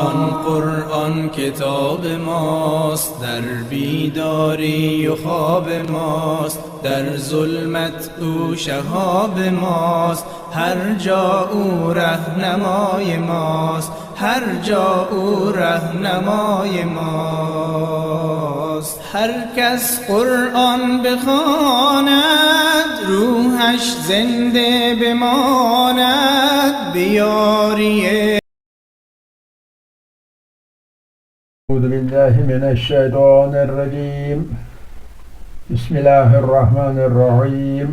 آن قرآن کتاب ماست، در بیداری و خواب ماست، در ظلمت او شهاب ماست، هر جا او رهنمای ماست، هر جا او رهنمای ماست. هر کس قرآن بخواند روحش زنده بماند، بیاری. اعوذ بالله من الشیطان الرجیم. بسم الله الرحمن الرحیم.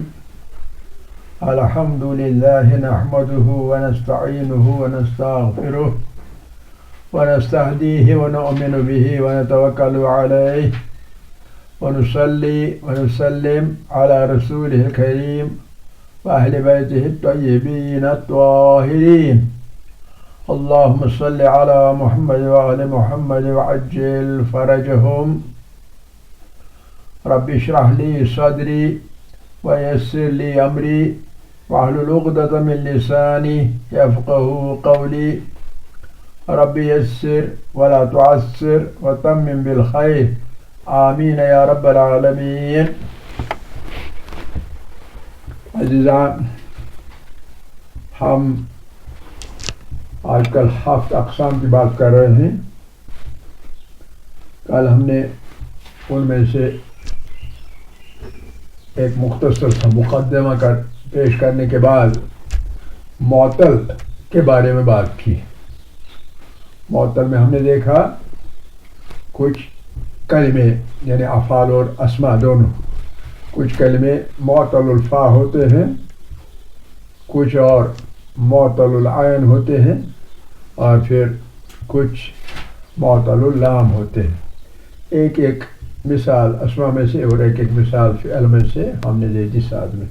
الحمد لله نحمده ونستعینه ونستغفره ونستهديه ونؤمن به ونتوكل عليه ونصلي ونسلم على رسوله الكريم وأهل بيته الطيبين الطاهرين. اللهم صل على محمد وآل محمد وعجل فرجهم. رب اشرح لي صدري ويسر لي أمري واحلل عقدة من لساني يفقهوا قولي. رب يسر ولا تعسر وتمم بالخير. آمین یا رب العالمین. عزیزان، ہم آج کل 7 اقسام کی بات کر رہے ہیں. کل ہم نے ان میں سے ایک مختصر سا مقدمہ پیش کرنے کے بعد معطل کے بارے میں بات کی. معطل میں ہم نے دیکھا کچھ کلمے یعنی افعال اور اسماء دونوں، کچھ کلمے معطل الفا ہوتے ہیں، کچھ اور معطل العین ہوتے ہیں، اور پھر کچھ معطل اللام ہوتے ہیں. ایک ایک مثال اسماء میں سے اور ایک ایک مثال فعل میں سے ہم نے دے دی ساتھ میں.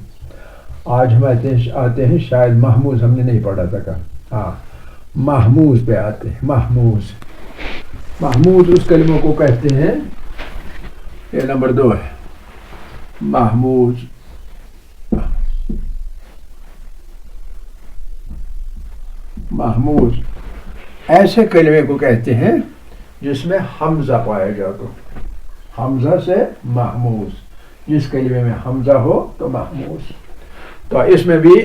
آج ہم آتے ہیں شاید محموز ہم نے نہیں پڑھا تھا. ہاں، محموز پہ آتے ہیں. محمود اس کلموں کو کہتے ہیں. یہ نمبر 2 ہے محمود. محمود ایسے کلمے کو کہتے ہیں جس میں حمزہ پایا جائے تو حمزہ سے محمود. جس کلمے میں حمزہ ہو تو محمود. تو اس میں بھی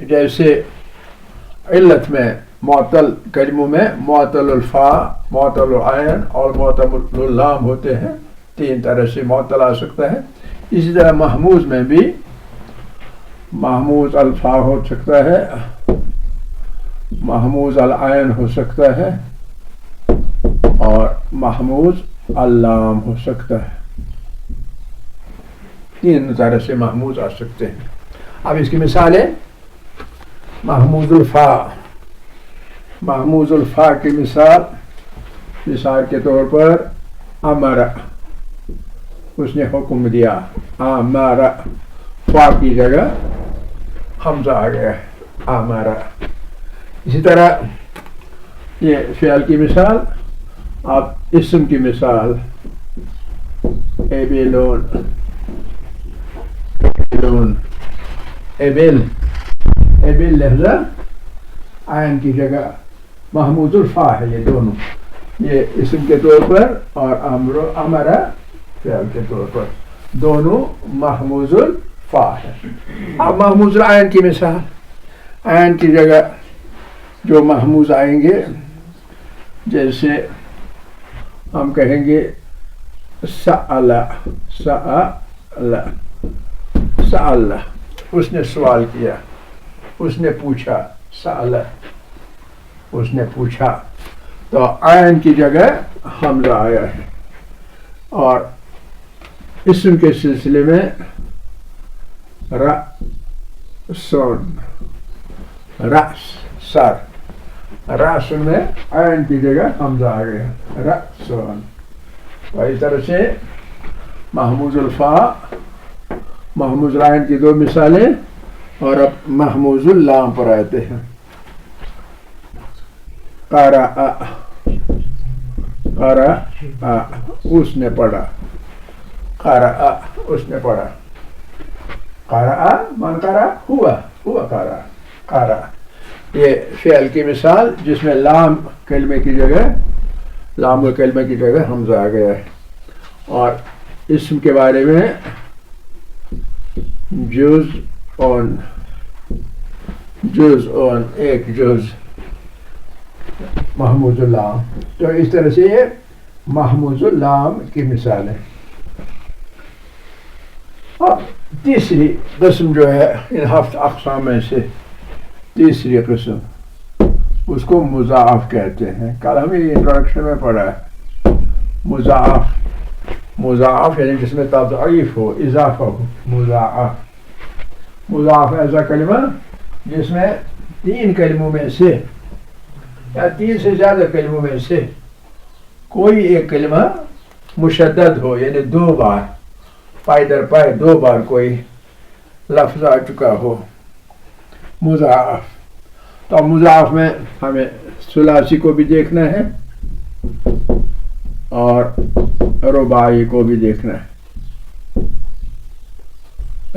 جیسے علت میں معطل کلموں میں معطل الفا، معطل العین اور معطل اللام ہوتے ہیں. 3 طرح سے معطل آ سکتا ہے. اسی طرح محموز میں بھی محموز الفا ہو سکتا ہے، محموز العین ہو سکتا ہے اور محموز اللام ہو سکتا ہے. 3 طرح سے محموز آ سکتے ہیں. اب اس کی مثالیں محموز الفا. محموز الفا کی مثال کے طور پر امرا، اس نے حکم دیا. امرا، فا کی جگہ حمزہ آ گیا ہے امرا. اسی طرح یہ فعل کی مثال. اب اسم کی مثال ایبلون. ایبل لفظ عین کی جگہ محمود الفا ہے. یہ دونوں، یہ اسم کے طور پر اور امرا فعل کے طور پر دونوں محمود الفا ہے. اب محمود العین کی مثال. عین کی جگہ جو محموز آئیں گے، جیسے ہم کہیں گے سأل. اس نے سوال کیا، اس نے پوچھا. سأل، اس نے پوچھا. تو عین کی جگہ حمزہ آیا ہے. اور اسم کے سلسلے میں رأسن، سر. رأسن میں عین کی جگہ حمزہ آ گیا رأسن. تو اس طرح سے محموز الفا، محموز العین کی 2 مثالیں. اور اب محموز اللام پر آتے ہیں. قرأ، اس نے پڑھا. قرأ، اس نے پڑھا. قرأ من قرأ ہوا قرأ. یہ فعل کی مثال جس میں لام کلمے کی جگہ لام و کلمے کی جگہ حمزہ آ گیا ہے. اور اسم کے بارے میں جز اون ایک جز محمود اللام. تو اس طرح سے یہ محمود اللام کی مثال ہے. اب تیسری قسم جو ہے ان 7 اقسام میں سے تیسری قسم اس کو مضاعف کہتے ہیں. کل ہمیں انٹروڈکشن میں پڑھا ہے مضاعف یعنی جس میں تضعیف ہو، اضافہ ہو. مضاعف ایسا کلمہ جس میں 3 کلموں میں سے یا 3 سے زیادہ کلموں میں سے کوئی ایک کلمہ مشدد ہو، یعنی 2 بار پائے در پائے 2 بار کوئی لفظ آ چکا ہو. مضاعف. تو مضاعف میں ہمیں ثلاثی کو بھی دیکھنا ہے اور رباعی کو بھی دیکھنا ہے.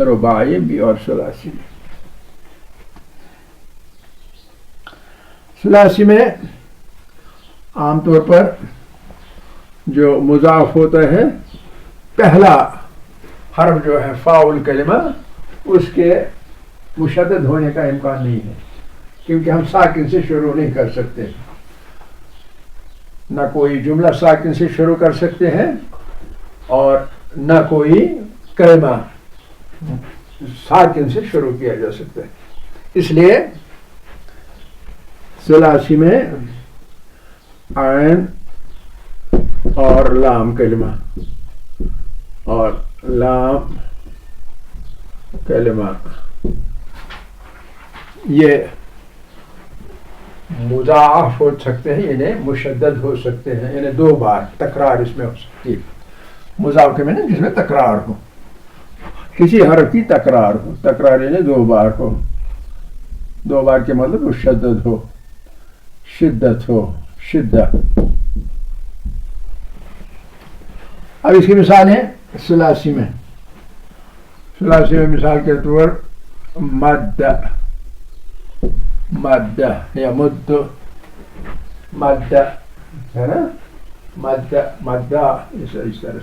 رباعی بھی اور ثلاثی بھی. ثلاثی میں عام طور پر جو مضاعف ہوتا ہے پہلا حرف جو ہے فاعل کلمہ اس کے مشدد ہونے کا امکان نہیں ہے، کیونکہ ہم ساکن سے شروع نہیں کر سکتے. نہ کوئی جملہ ساکن سے شروع کر سکتے ہیں اور نہ کوئی کلمہ ساکن سے شروع کیا جا سکتا ہے. اس لیے ثلاثی میں عین اور لام کلمہ اور لام کلمہ یہ مضاعف ہو سکتے ہیں، یعنی مشدد ہو سکتے ہیں، یعنی 2 بار تکرار اس میں ہو سکتی ہے. مضاعف کے معنی جس میں تکرار ہو، کسی حرف کی تکرار ہو. تکرار یعنی 2 بار ہو. 2 بار کے مطلب مشدد ہو، شدت ہو، شدت. اب اس کی مثال ہے ثلاثی میں. ثلاثی میں مثال کے طور مد یا مد ہے نا، مد اس طرح سے.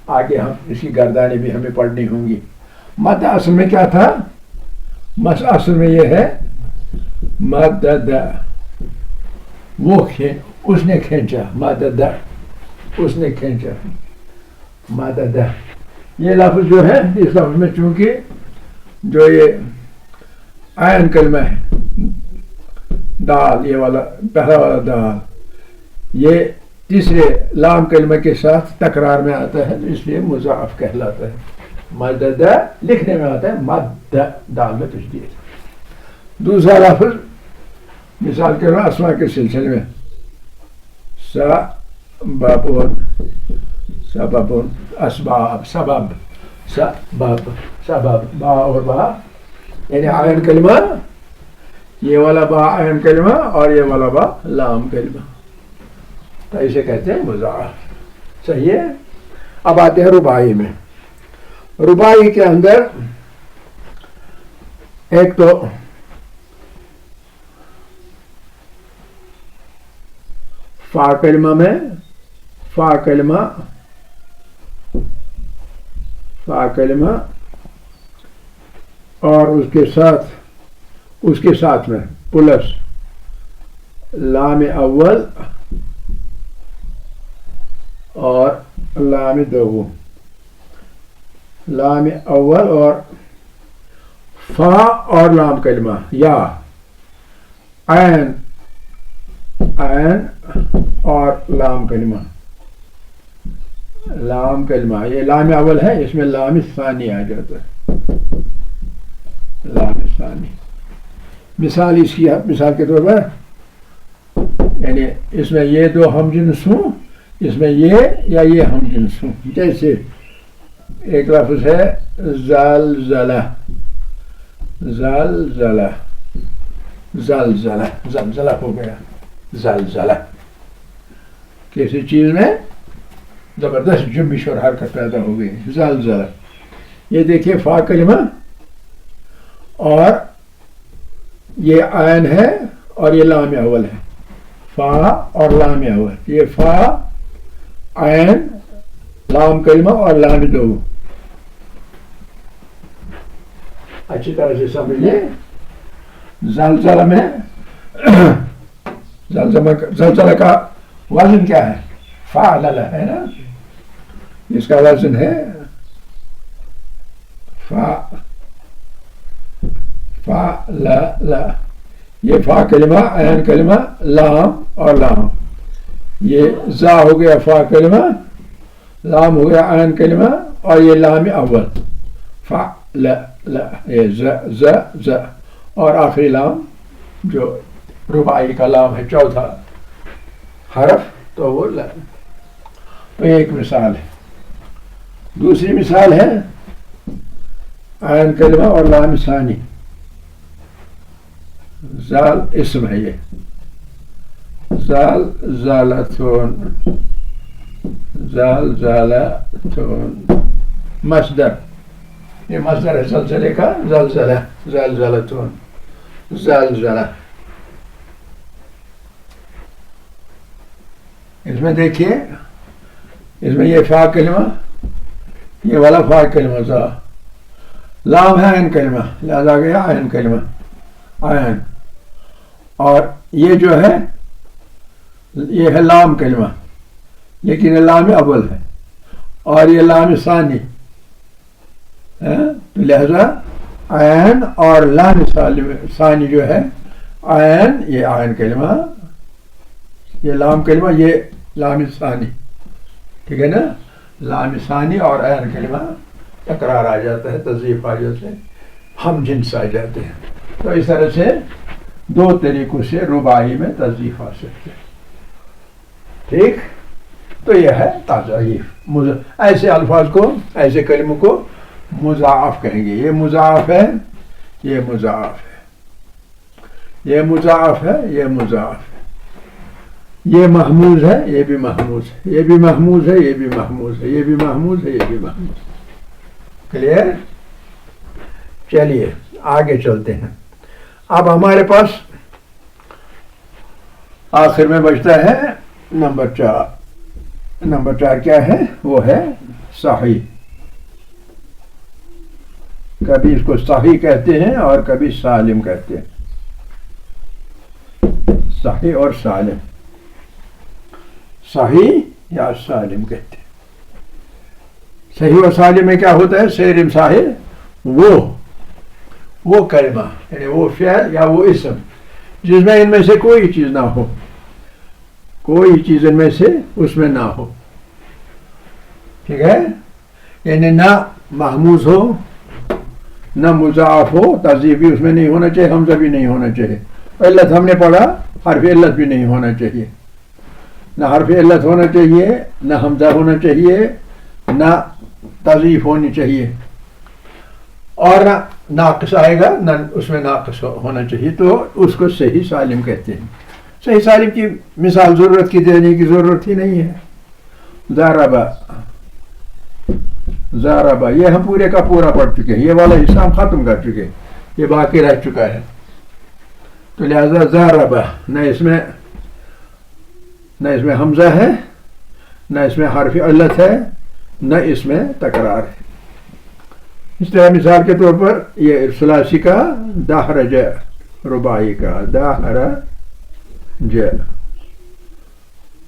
آگے ہم اس کی گردانیں بھی ہمیں پڑھنی ہوں گی. مد اصل میں کیا تھا؟ اصل میں یہ ہے مدد، وہ اس نے کھینچا. مدد اس نے کھینچا. مدد یہ لفظ جو ہے اس لفظ میں چونکہ جو یہ عین کلمہ ہے دال، یہ والا پہلا والا دال، یہ تیسرے لام کلمہ کے ساتھ تکرار میں آتا ہے، اس لیے مضاعف کہلاتا ہے. مدد لکھنے میں آتا ہے مد، دال میں تشدید. دوسرا لفظ مثال کے طور اسماء کے سلسلے میں سبب، اسباب، سبب، با اور با یعنی عین کلمہ، یہ والا با عین کلمہ اور یہ والا با لام کلمہ. تو اسے کہتے ہیں مضاعف. صحیح ہے. اب آتے ہیں رباعی میں. رباعی کے اندر ایک تو فا کلمہ میں فا کلمہ اور اس کے ساتھ میں پلس لام اول اور لام دوم. لام اول اور فا اور لام کلمہ یا عین اور لام کلمہ. لام کلمہ یہ لام اول ہے، اس میں لام ثانی آ جاتا ہے. لام ثانی مثال اس کی مثال کے طور پر یعنی اس میں یہ 2 ہم جنس ہوں، اس میں یہ یا یہ ہم جنس ہوں. جیسے ایک لفظ ہے زلزلہ، زلزلہ، زلزلہ، زلزلہ ہو گیا. زلزلہ کسی چیز میں زبردست جنبش اور حرکت پیدا ہو گئی. زلزلہ. یہ دیکھیے فا کلمہ اور یہ عین ہے اور یہ لام اول ہے، فا اور لام اول، یہ فا عین لام کلمہ اور لام دو. اچھی طرح سے سمجھیے. زلزلہ میں زلزلہ کا وزن کیا ہے؟ فعلل ہے نا، اس کا وزن ہے فعلل. یہ فا کلمہ عین کلمہ لام اور لام، یہ زا ہو گیا فا کلمہ، لام ہو گیا عین کلمہ اور یہ لام اول فعلل، یہ ز ز اور آخری لام جو رباعی کا لام ہے چوتھا حرف تو وہ ل. تو ایک مثال ہے. دوسری مثال ہے عین کلمہ اور لام ثانی. زال اسم ہے، یہ زال زالتون، زال زالتون مصدر، یہ مصدر ہے زلزلے کا، زلزلہ زلزلتون زلزلہ. اس میں دیکھیے، اس میں یہ فا کلمہ، یہ والا فا کلمہ زا، لام ہے عین کلمہ لہذا گیا عین کلمہ عین، اور یہ جو ہے یہ ہے لام کلمہ لیکن یہ لام اول ہے اور یہ لام ثانی، تو لہذا عین اور لام ثانی جو ہے عین یہ عین کلمہ، یہ لام کلمہ یہ لام ثانی، ٹھیک ہے نا. لام ثانی اور عین کلمہ تکرار آ جاتا ہے، تضعیف آ جاتے ہیں، ہم جنس آ جاتے ہیں. تو اس طرح سے دو طریقوں سے رباعی میں تضعیف آ سکتے ہیں. ٹھیک، تو یہ ہے تضعیف. ایسے الفاظ کو، ایسے کلموں کو مضاعف کہیں گے. یہ مضاعف ہے، یہ مضاعف ہے، یہ مضاعف ہے، یہ مضاعف ہے، یہ محموز ہے، یہ بھی محموز ہے، یہ بھی محموز ہے، یہ بھی محموز ہے، یہ بھی محموز ہے، یہ بھی محموز ہے. کلیئر؟ چلیے آگے چلتے ہیں. اب ہمارے پاس آخر میں بچتا ہے نمبر 4. نمبر 4 کیا ہے؟ وہ ہے صحیح. کبھی اس کو صحیح کہتے ہیں اور کبھی سالم کہتے ہیں. صحیح اور سالم، صحیح یا سالم کہتے ہیں. صحیح اور سالم میں کیا ہوتا ہے؟ سالم صاحب وہ کلمہ یعنی وہ فعل یا وہ اسم جس میں ان میں سے کوئی چیز نہ ہو، کوئی چیز ان میں سے اس میں نہ ہو. ٹھیک ہے، یعنی نہ محموز ہو، نہ مضاعف ہو، تضعیف بھی اس میں نہیں ہونا چاہیے، حمزہ بھی نہیں ہونا چاہیے. علت ہم نے پڑھا، حرف علت بھی نہیں ہونا چاہیے. نہ حرف علت ہونا چاہیے، نہ حمزہ ہونا چاہیے، نہ تضعیف ہونی چاہیے، اور نہ ناقص آئے گا، نہ اس میں ناقص ہونا چاہیے. تو اس کو صحیح سالم کہتے ہیں. صحیح سالم کی مثال ضرورت کی دینے کی ضرورت ہی نہیں ہے. ضربہ یہ ہم پورے کا پورا پڑھ چکے ہیں، یہ والا حصہ ہم ختم کر چکے ہیں، یہ باقی رہ چکا ہے. تو لہذا ضربہ نہ اس میں حمزہ ہے، نہ اس میں حرف علت ہے، نہ اس میں تکرار ہے. اس طرح مثال کے طور پر یہ ثلاثی کا دحرج، رباعی کا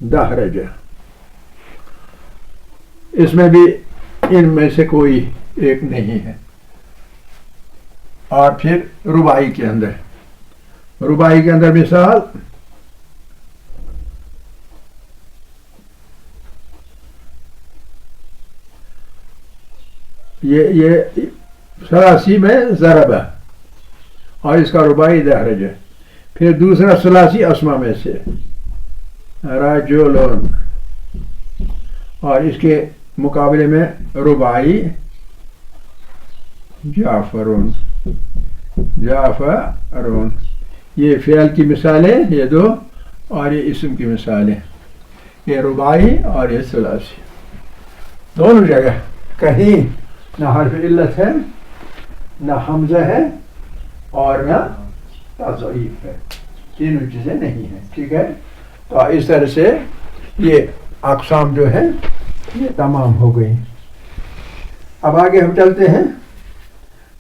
دحرج، اس میں بھی ان میں سے کوئی ایک نہیں ہے. اور پھر رباعی کے اندر مثال یہ ثلاثی میں ضربہ اور اس کا رباعی دحرج ہے. پھر دوسرا ثلاثی اسما میں سے رجلون، اور اس کے مقابلے میں رباعی جعفرون. یہ فعل کی مثالیں یہ دو، اور یہ اسم کی مثالیں، یہ رباعی اور یہ ثلاثی. دونوں جگہ کہیں نہ حرف علت ہے، نہ حمزہ ہے، اور نہ تضعیف ہے، تینوں چیزیں نہیں ہیں. ٹھیک ہے، تو اس طرح سے یہ اقسام جو ہے یہ تمام ہو گئی. اب آگے ہم چلتے ہیں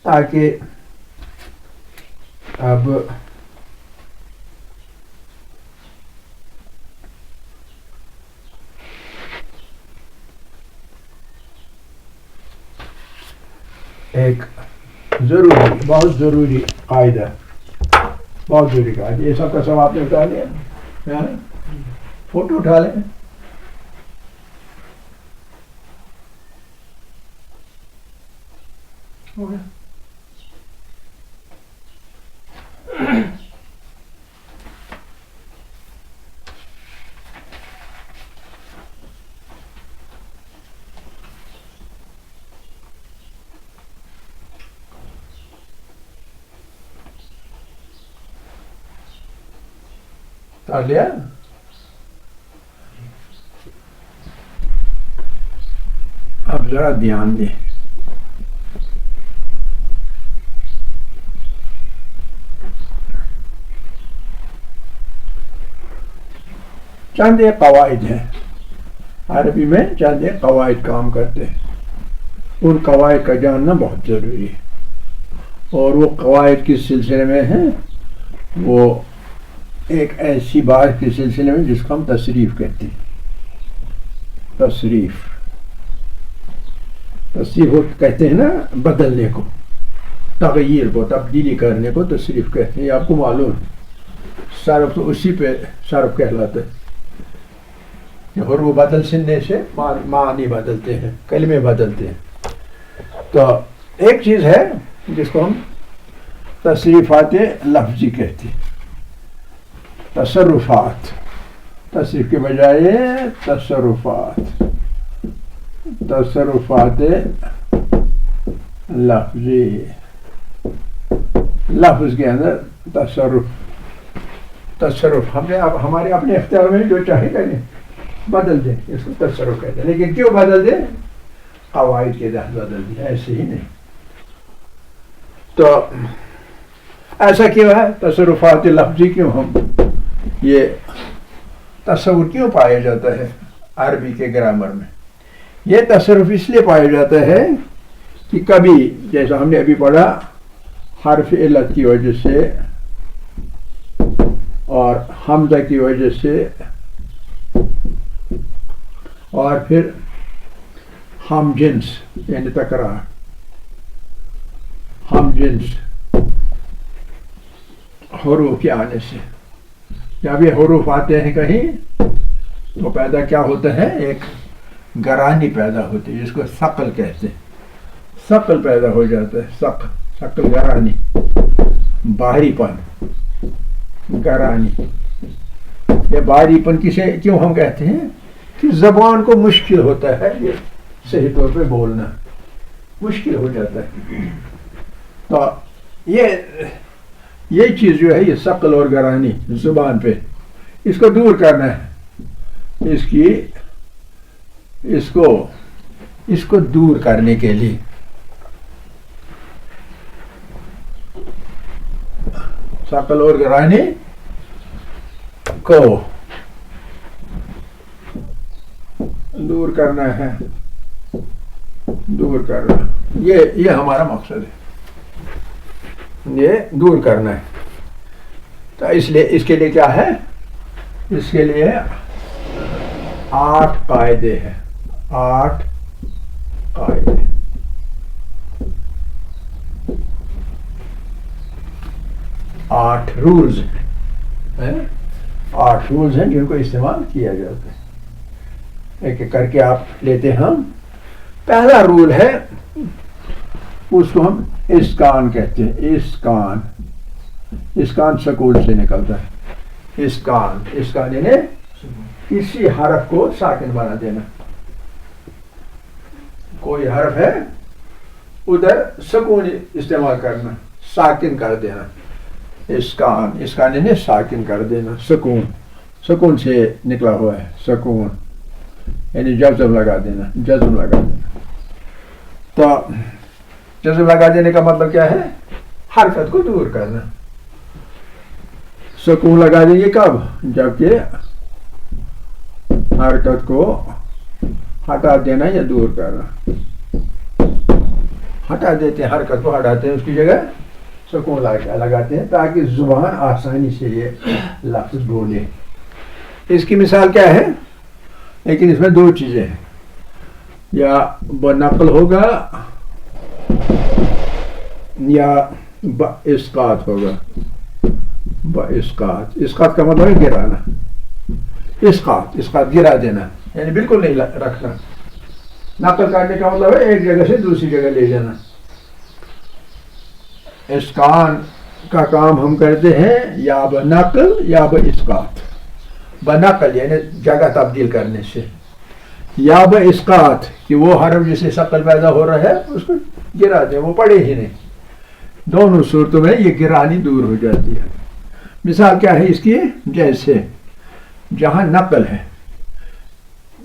تاکہ اب ایک بہت ضروری قاعدہ، یہ سب کا سب آپ نے اٹھا لیا، فوٹو اٹھا لیں. ہو گیا. لیا. اب ذرا دھیان دیں. چند ایک قواعد ہیں عربی میں، چند ایک قواعد کام کرتے ہیں. ان قواعد کا جاننا بہت ضروری ہے، اور وہ قواعد کس سلسلے میں ہیں؟ وہ ایک ایسی بات کے سلسلے میں جس کو ہم تصریف کہتے ہیں. تصریف کہتے ہیں نا، بدلنے کو، تغیر کو، تبدیلی کرنے کو تصریف کہتے ہیں. یہ آپ کو معلوم ہے، صرف تو اسی پہ صرف کہلاتا ہے. حروف بدل سننے سے معنی بدلتے ہیں، کلمے بدلتے ہیں. تو ایک چیز ہے جس کو ہم تصریفات لفظی کہتے ہیں. تصرفات، تصریف کے بجائے تصرفات لفظی. لفظ کے اندر تصرف ہم نے ہمارے اپنے اختیار میں جو چاہے کریں، بدل دیں، اس کو تصرف کہتے ہیں. لیکن کیوں بدل دیں؟ قواعد کے تحت بدل دیں، ایسے ہی نہیں. تو ایسا کیوں ہے؟ تصرفات لفظی کیوں ہم یہ تصور کیوں پایا جاتا ہے عربی کے گرامر میں؟ یہ تصرف اس لیے پایا جاتا ہے کہ کبھی، جیسا ہم نے ابھی پڑھا، حرف علت کی وجہ سے اور حمزہ کی وجہ سے اور پھر ہم جنس یعنی تکرار، ہم جنس حروف کے آنے سے، جب یہ حروف آتے ہیں کہیں تو پیدا کیا ہوتا ہے؟ ایک گرانی پیدا ہوتی ہے، جس کو ثقل کہتے ہیں. ثقل پیدا ہو جاتا ہے، ثقل گرانی، بھاری پن، گرانی. یہ بھاری پن کسے کیوں ہم کہتے ہیں؟ کہ زبان کو مشکل ہوتا ہے یہ صحیح طور پہ بولنا، مشکل ہو جاتا ہے. تو یہ چیز جو ہے، یہ ثقل اور گرانی زبان پہ، اس کو دور کرنا ہے. اس کو دور کرنے کے لیے ثقل اور گرانی کو دور کرنا ہے، دور کرنا، یہ ہمارا مقصد ہے، یہ دور کرنا ہے. تو اس لیے اس کے لیے کیا ہے؟ اس کے لیے 8 قاعدے ہیں، 8 قاعدے، 8 رولز ہیں، 8 رولز ہیں جن کو استعمال کیا جاتا ہے. ایک ایک کر کے آپ لیتے ہیں. ہم پہلا رول ہے، اس کو ہم اسکان کہتے ہیں. اسکان سکون سے نکلتا ہے. اسکان یعنی کسی حرف کو ساکن بنا دینا. کوئی حرف ہے ادھر سکون استعمال کرنا، ساکن کر دینا. اسکان یعنی ساکن کر دینا. سکون سے نکلا ہوا ہے، سکون یعنی جزم لگا دینا. تو جزم لگا دینے کا مطلب کیا ہے؟ حرکت کو دور کرنا. سکون لگا دیں گے کب؟ جبکہ حرکت کو ہٹا دینا یا دور کرنا. ہٹا دیتے ہیں حرکت کو، ہٹاتے ہیں اس کی جگہ سکون لگاتے ہیں تاکہ زبان آسانی سے یہ لفظ بولے. اس کی مثال کیا ہے؟ لیکن اس میں دو چیزیں ہیں، یا بنقل ہوگا یا باسقاط ہوگا. باسقاط، اسقاط کا مطلب ہے گرانا. اسقاط گرا دینا، یعنی بالکل نہیں رکھنا. نقل کرنے کا مطلب ہے ایک جگہ سے دوسری جگہ لے جانا. اسکان کا کام ہم کرتے ہیں یا بنقل یا باسقاط. بنقل یعنی جگہ تبدیل کرنے سے، یا باسقاط کہ وہ حرف جسے ثقل پیدا ہو رہا ہے اس کو گرا دیں، وہ پڑے ہی نہیں. دونوں صورتوں میں یہ گرانی دور ہو جاتی ہے. مثال کیا ہے اس کی؟ جیسے جہاں نقل ہے،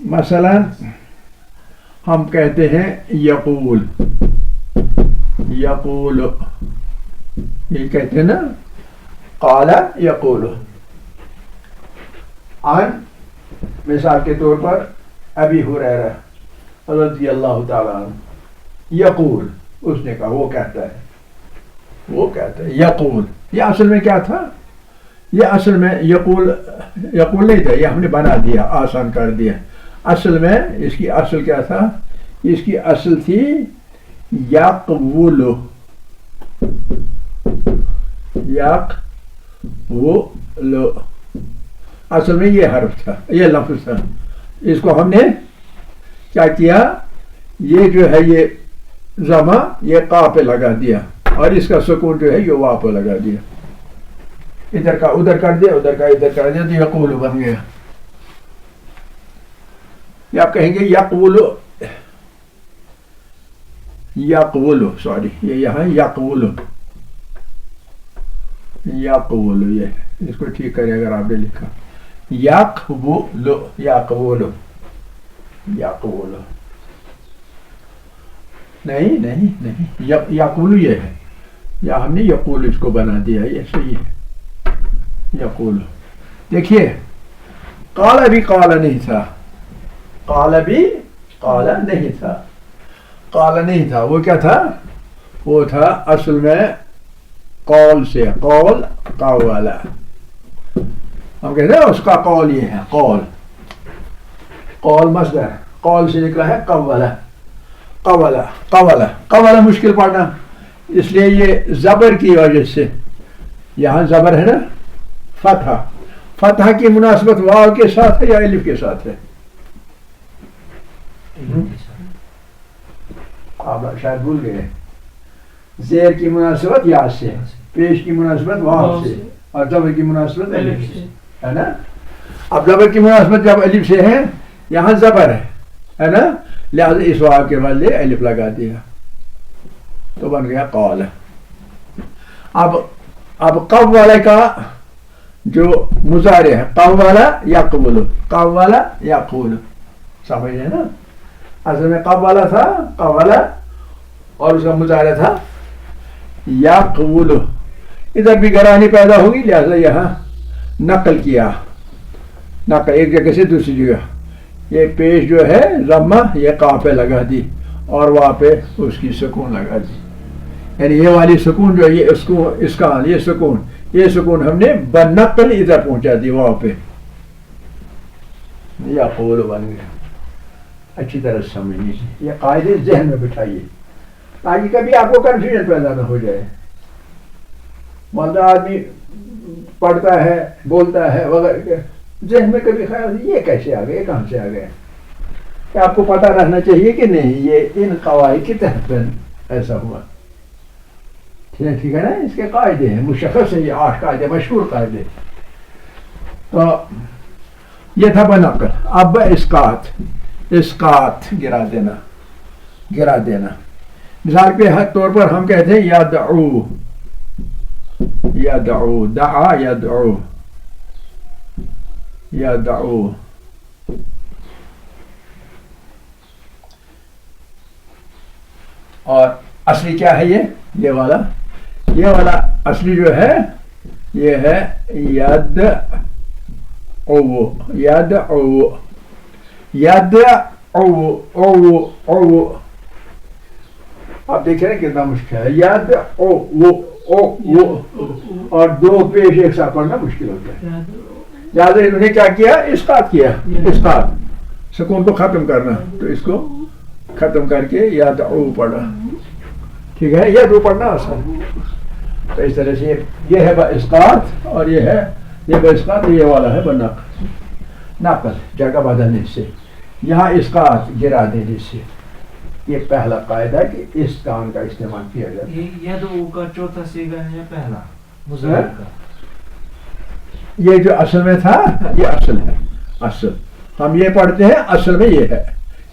مثلا ہم کہتے ہیں یقول، یہ کہتے ہیں نا قال یقول. عن مثال کے طور پر ابی ہریرہ رضی اللہ تعالیٰ عنہ، یقول اس نے کہا، وہ کہتا ہے یقول. یہ اصل میں کیا تھا؟ یہ اصل میں یقول نہیں تھا، یہ ہم نے بنا دیا، آسان کر دیا. اصل میں اس کی اصل کیا تھا؟ اس کی اصل تھی یقول. اصل میں یہ حرف تھا، یہ لفظ تھا. اس کو ہم نے کیا کیا؟ یہ جو ہے یہ ضمہ یہ قاف پہ لگا دیا اور اس کا سکون جو ہے یہ واو پہ لگا دیا. ادھر کا ادھر کر دیا، ادھر کا ادھر کر دیا، تو یقول بن گیا. یا آپ کہیں گے یقول، سوری یہ یہاں یقول، یہ اس کو ٹھیک کریں اگر آپ نے لکھا یقول. نہیں یقول یہ ہے، یا ہم نے یقول اس کو بنا دیا، یہ صحیح ہے. یقول دیکھیے، قال بھی قال نہیں تھا، قال نہیں تھا. وہ کیا تھا؟ وہ تھا اصل میں قول سے، قول قولا. ہم کہتے ہیں اس کا قول یہ ہے، قول مصدر، قول سے نکلا ہے قولا. مشکل پڑھنا، اس لیے یہ زبر کی وجہ سے یہاں زبر ہے نا، فتح کی مناسبت واو کے ساتھ ہے یا الف کے ساتھ ہے؟ آپ شاید بھول گئے. زیر کی مناسبت یا سے، پیش کی مناسبت واو سے، اور زبر کی مناسبت الف سے، ہے نا. اب زبر کی مناسبت جب الف سے ہے، یہاں زبر ہے نا، لہذا اس واو کے بدلے الف لگا دیا تو بن گیا قول. اب قولا کا جو مضارع ہے، قولا یقول، سمجھ رہے نا. اصل میں قولا تھا، قولا، اور اس کا مضارع تھا یقول. ادھر بھی گرانی پیدا ہوگی، لہذا یہاں نقل کیا، نقل ایک جگہ سے دوسری جگہ. یہ پیش جو ہے ضمہ یہ قاف پہ لگا دی اور وہاں پہ اس کی سکون لگا دی. یعنی یہ والی سکون جو ہے اس کا یہ سکون ہم نے بنقل ادھر پہنچا دی وہاں پہ. یا قول بن گیا. اچھی طرح سمجھیے، یہ قاعدے ذہن میں بٹھائیے تاکہ کبھی آپ کو کنفیوژن پیدا نہ ہو جائے. مطلب آدمی پڑھتا ہے، بولتا ہے وغیرہ، ذہن میں کبھی خیال یہ کیسے آ گئے، کہاں سے آ گئے. کہ آپ کو پتہ رہنا چاہیے کہ نہیں یہ ان قواعد کے تحت ایسا ہوا. ٹھیک ہے نا. اس کے قاعدے ہیں، مشخص ہیں، یہ 8 قاعدے، مشہور قاعدے. تو یہ تھا بنقل. اب اسقاط گرا دینا. مثال کے طور پر ہم کہتے ہیں یدعو، دعا یدعو. اور اصلی کیا ہے؟ یہ والا اصلی جو ہے یہ ہے ید او ید او ید او او او. آپ دیکھیں نا کتنا مشکل ہے. ید او او اور دو پیش ایک ساتھ پڑھنا مشکل ہوتا ہے. لہٰذا انہوں نے کیا کیا؟ اسقاط کیا. اسقاط سکون کو ختم کرنا. تو اس کو ختم کر کے ید او پڑھا. ٹھیک ہے. ید او پڑھنا آسان. تو اس طرح سے یہ ہے با اسقاط اور یہ ہے یہ با اسقاط. یہ والا ہے بنقل نقل جگہ بدلنے سے. یہاں اسقاط گرا دینے سے. یہ پہلا قاعدہ کہ اس کان کا استعمال کیا جاتا ہے. ید او کا چوتھا سیگا ہے یا پہلا مضارع کا؟ یہ جو اصل میں تھا یہ اصل ہے. اصل ہم یہ پڑھتے ہیں اصل میں یہ ہے.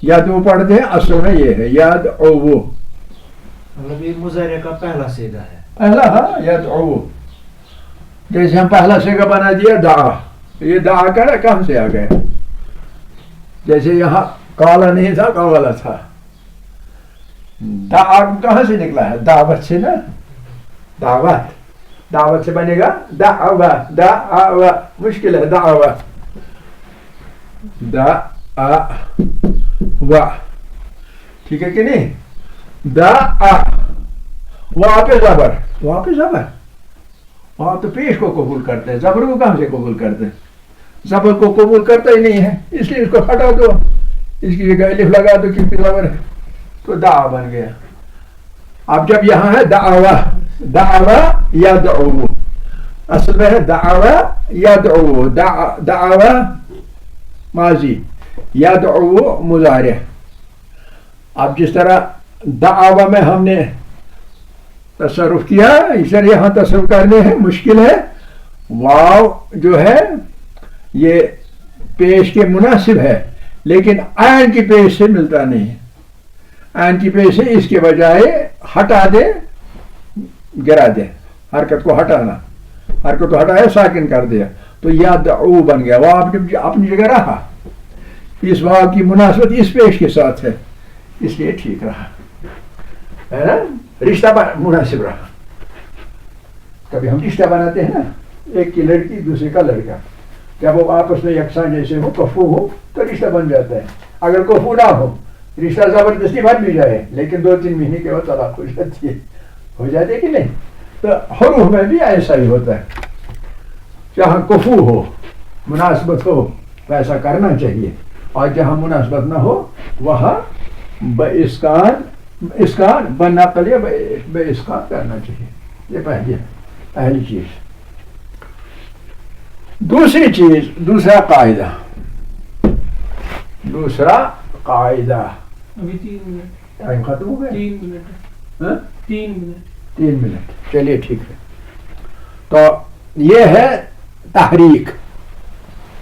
ید او پڑھتے ہیں اصل میں یہ ہے ید او. مطلب یہ مضارع کا پہلا سیگا ہے. پہلا ہاں ید او. جیسے ہم پہلا سیگا بنا دیا دعا. یہ دعا کرا کہاں سے آ گئے؟ جیسے یہاں کالا نہیں تھا کالا تھا. دعا کہاں سے نکلا ہے؟ دعوت سے نا. دعوت دعوت سے بنے گا دعوہ. دعوہ مشکل ہے. دعوہ دعوہ ٹھیک ہے کہ نہیں؟ دعا وہاں پہ زبر. وہاں پہ زبر وہاں تو پیش کو قبول کرتے ہیں. زبر کو کہاں سے قبول کرتے ہیں؟ زبر کو قبول کرتا ہی نہیں ہے. اس لیے اس کو ہٹا دو. اس کی جگہ الف لگا دو کیونکہ زبر ہے. تو دعا بن گیا. اب جب یہاں ہے دعوہ دعوہ یدعو. اصل میں ہے دعوہ یدعو. دعوہ ماضی یدعو مضارع. اب جس طرح دعوہ میں ہم نے تصرف کیا اس طرح یہاں تصرف کرنے ہیں مشکل ہے. واو جو ہے یہ پیش کے مناسب ہے لیکن عین کی پیش سے ملتا نہیں ہے. عین کی پیش سے اس کے بجائے ہٹا دے گرا دے. حرکت کو ہٹانا. حرکت کو ہٹایا ساکن کر دیا تو یدعو بن گیا. وہ اپنی جگہ رہا. اس واو کی مناسبت اس پیش کے ساتھ ہے اس لیے ٹھیک رہا ہے نا. رشتہ مناسب رہا. کبھی ہم رشتہ بناتے ہیں نا ایک کی لڑکی دوسرے کا لڑکا. جب وہ آپس میں یکساں جیسے ہو کفو ہو تو رشتہ بن جاتا ہے. اگر کفو نہ ہو رشتہ زبردستی بن بھی جائے لیکن 2-3 مہینے کے بعد طلاق ہو جاتی ہے. ہو جاتی ہے کہ نہیں؟ تو حروف میں بھی ایسا ہی ہوتا ہے. جہاں کفو ہو مناسبت ہو ویسا کرنا چاہیے اور جہاں مناسبت نہ ہو وہاں اسکان بنقل یا بے اسکان کرنا چاہیے. یہ پہلی چیز. دوسری چیز دوسرا قاعدہ ابھی 3 منٹ ٹائم ختم ہو گیا. 3 منٹ ہاں 3 منٹ 3 منٹ چلیے ٹھیک ہے. تو یہ ہے تحریک.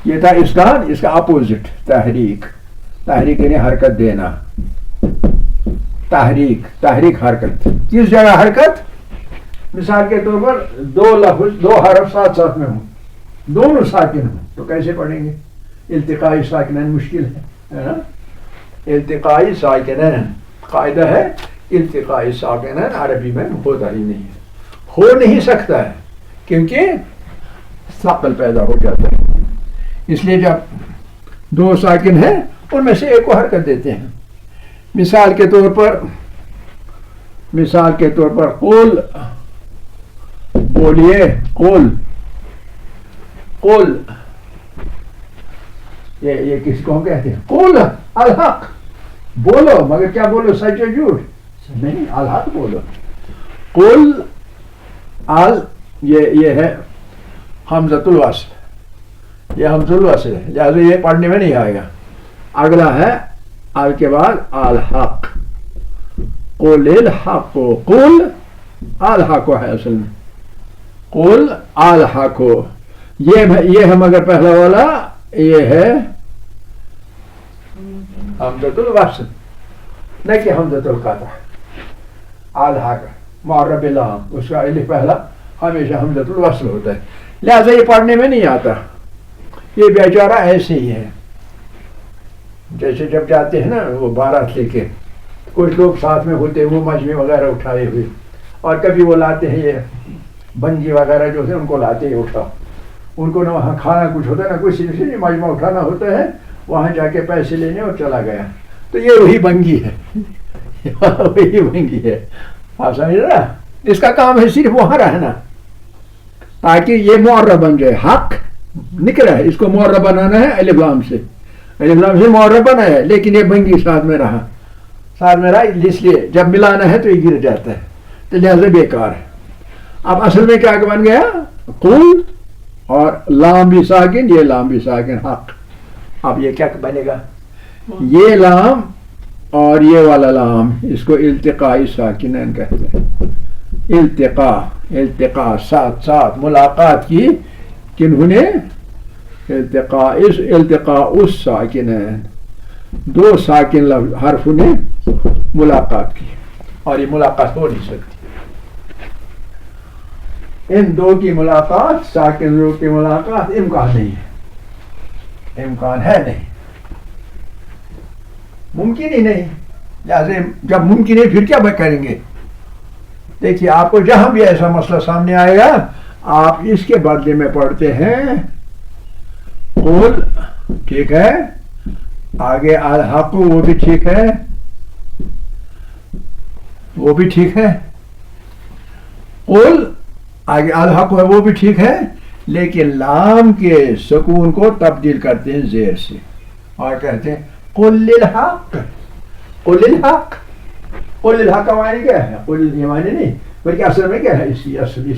یہ تھا اسکان. اس کا اپوزٹ تحریک. تحریک یعنی حرکت دینا. تحریک حرکت. کس جگہ حرکت؟ مثال کے طور پر 2 لفظ 2 حرف ساتھ ساتھ میں ہوں دونوں ساکن ہوں تو کیسے پڑھیں گے؟ التقائی ساکنین مشکل ہے نا. التقائی ساکنین قاعدہ ہے. التقائی ساکنین عربی میں ہوتا ہی نہیں ہے. ہو نہیں سکتا ہے کیونکہ ثقل پیدا ہو جاتا ہے. اس لیے جب 2 ساکن ہیں ان میں سے ایک کو حرکت دیتے ہیں. مثال کے طور پر قول بولیے. قول یہ کس کو ہم کہتے ہیں؟ قول الحق. بولو مگر کیا بولو؟ سچ و جھوٹ نہیں. الحق بولو. قول یہ ہے حمزۃ الوصل. یہ حمزۃ الوصل ہے لہٰذا یہ پڑھنے میں نہیں آئے گا. اگلا ہے ال کے بعد الحق. قل الحق. قل الحق ہے اصل میں. قل الحق. یہ ہے مگر پہلا والا یہ ہے حمزۃ الوصل نہ کہ حمزۃ القطع. الحق معرب لام اس کا الف پہلا ہمیشہ حمزۃ الوصل ہوتا ہے لہذا یہ پڑھنے میں نہیں آتا. یہ بیچارہ ایسے ہی ہے جیسے جب جاتے ہیں نا وہ بارات لے کے کچھ لوگ ساتھ میں ہوتے ہیں وہ مجمع وغیرہ اٹھائے ہوئے اور کبھی وہ لاتے ہیں یہ بنگی وغیرہ جو تھے ان کو لاتے ہی اٹھا، ان کو نہ وہاں کھانا کچھ ہوتا نہ کچھ مجمع اٹھانا ہوتا ہے، وہاں جا کے پیسے لینے اور چلا گیا. تو یہ وہی بنگی ہے، وہی بنگی ہے. آپ سمجھ رہے نا؟ اس کا کام ہے صرف وہاں رہنا تاکہ یہ معرب بن جائے. حق نکلا ہے، اس کو معرب بنانا ہے الف لام سے، الف لام سے معرب بنا ہے، لیکن یہ بنگی ساتھ میں رہا، ساتھ میں رہا، اس لیے جب ملانا ہے تو یہ گر جاتا ہے، تو لہذا بیکار ہے. اب اصل میں کیا بن گیا؟ قل اور لام بھی ساکن، یہ لام بھی ساکن، حق. اب یہ کیا بنے گا؟ یہ لام اور یہ والا لام، اس کو التقائی ساکنین کہتے ہیں. التقاء ساتھ ساتھ ملاقات کی، کنہوں نے؟ التقاء اس ساکنین، دو ساکن حرفوں نے ملاقات کی، اور یہ ملاقات ہو نہیں سکتی. ان دو کی ملاقات، ساکن دو کی ملاقات امکان نہیں ہے، امکان ہے نہیں، ممکن ہی نہیں. لہٰذا جب ممکن ہے پھر کیا کریں گے؟ دیکھیے آپ کو جہاں بھی ایسا مسئلہ سامنے آئے گا، آپ اس کے بدلے میں پڑھتے ہیں قل، ٹھیک ہے، آگے الحق، وہ بھی ٹھیک ہے، وہ بھی ٹھیک ہے. قل آگے الحق ہے، وہ بھی ٹھیک ہے، لیکن لام کے سکون کو تبدیل کرتے ہیں زیر سے اور کہتے ہیں قل الحق. قل الحق، قل الحق کا معنی کیا ہے؟ قل یہ معنی نہیں بلکہ اصل میں کیا ہے؟ اس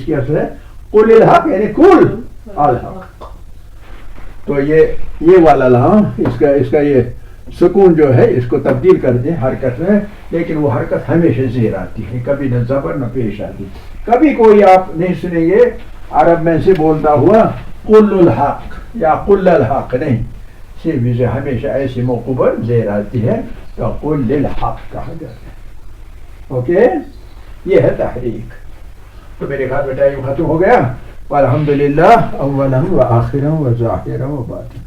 کی اصل ہے قل الحق، یعنی قل الحق. تو یہ والا لام، اس کا یہ سکون جو ہے اس کو تبدیل کر دیں حرکت میں، لیکن وہ حرکت ہمیشہ زیر آتی ہے، کبھی نہ زبر نہ پیش آتی. کبھی کوئی آپ نہیں سنیں گے عرب میں سے بولتا ہوا قل الحق یا قل الحق، نہیں، صرف اسے ہمیشہ ایسے موقع پر زیر آتی ہے تو قل الحق کہا جاتا ہے. اوکے، یہ ہے تحریک. تو میرے خیال میں ٹائم ختم ہو گیا. والحمدللہ اولا و آخرا و ظاہرا و باطنا.